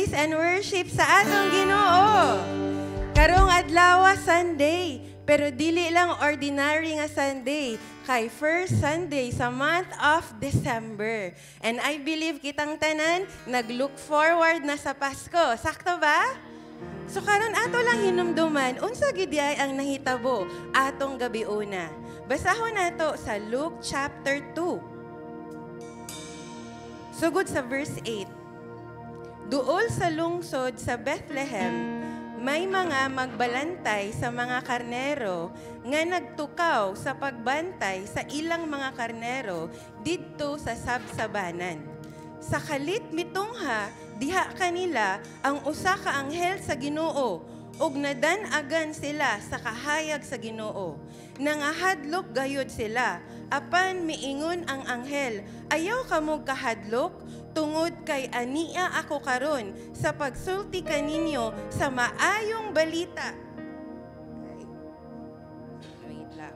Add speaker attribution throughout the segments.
Speaker 1: praise and worship sa atong Ginoo. Karong adlaw Sunday, pero dili lang ordinary nga Sunday, kay first Sunday sa month of December. And I believe kitang tanan nag-look forward na sa Pasko. Sakto ba? So karon ato lang hinumduman unsa gid ang nahitabo atong gabiuna. Basahon nato sa Luke chapter 2. Sugod sa verse 8. Duol sa lungsod sa Bethlehem, may mga magbalantay sa mga karnero nga nagtukaw sa pagbantay sa ilang mga karnero didto sa sabsabanan. Sa kalit mitungha, diha kanila ang usa ka anghel sa Ginoo ug nadan-agan sila sa kahayag sa Ginoo. Nangahadlok gayud sila, apan miingon ang anghel, ayaw kamog kahadlok, tungod kay ania ako karon sa pagsulti kaninyo sa maayong balita. Wait lang.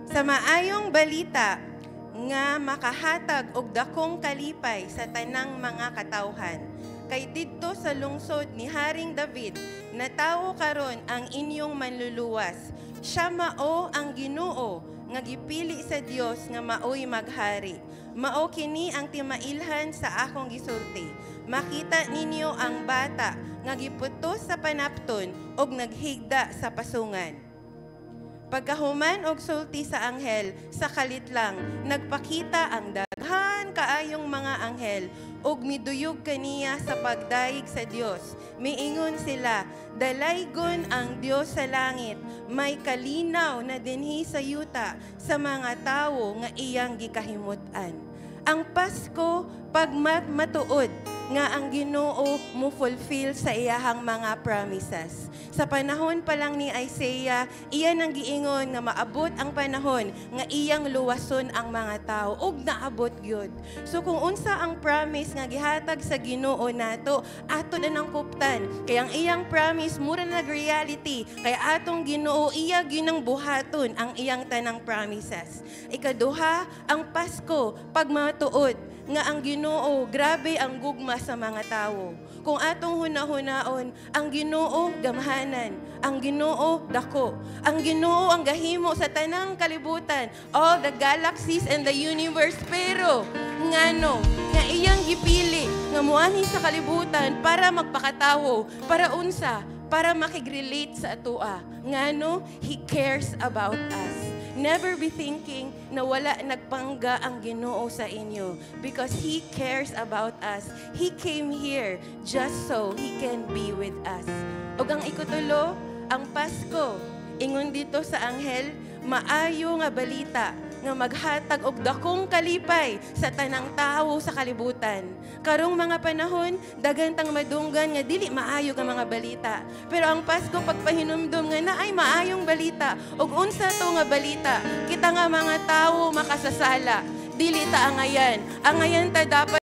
Speaker 1: Sa maayong balita nga makahatag og dakong kalipay sa tanang mga katawhan. Kay didto sa lungsod ni Haring David, natawo karon ang inyong manluluwas. Siya mao ang Ginoo nga gipili sa Dios nga maoy maghari. Mao kini ang timailhan sa akong gisulti. Makita ninyo ang bata nga giputos sa panapton og naghigda sa pasungan. Pagkahuman og sulti sa anghel, sa kalit lang nagpakita ang daghan kaayong mga anghel ug miduyog kaniya sa pagdaig sa Dios. Miingon sila, dalaygon ang Dios sa langit, may kalinaw na dinhi sa yuta sa mga tawo nga iyang gikahimutan. Ang Pasko pagmatuod nga ang Ginoo mo fulfill sa iyahang mga promises. Sa panahon pa lang ni Isaiah, iyan ang giingon nga maabot ang panahon nga iyang luwason ang mga tao ug naabot gyud. So kung unsa ang promise nga gihatag sa Ginoo nato, ato na nang kuptan. Kay ang iyang promise mura na nag-reality. Kay atong Ginoo iya ginang buhaton ang iyang tanang promises. Ikaduha, ang Pasko pagmatuod nga ang Ginoo grabe ang gugma sa mga tawo. Kung atong hunahunaon, ang Ginoo gamhanan, ang Ginoo dako, ang Ginoo ang gahimo sa tanang kalibutan, all the galaxies and the universe, pero ngano nga iyang gipili nga muanhi sa kalibutan para magpakatawo, para unsa, para makig-relate sa atoa. Ngano, He cares about us. Never be thinking na wala nagpangga ang Ginoo sa inyo because He cares about us. He came here just so He can be with us. Ug ang ikutulo, ang Pasko, ingon dito sa anghel, maayo nga balita nga maghatag og dakong kalipay sa tanang tawo sa kalibutan. Karong mga panahon, daghan tang madunggan nga dili maayo nga mga balita. Pero ang Pasko pagpahinumdom nga naay maayong balita. Ug unsa to nga balita? Kita nga mga tawo makasasala. Dili ta angayan. Angayan ta dapat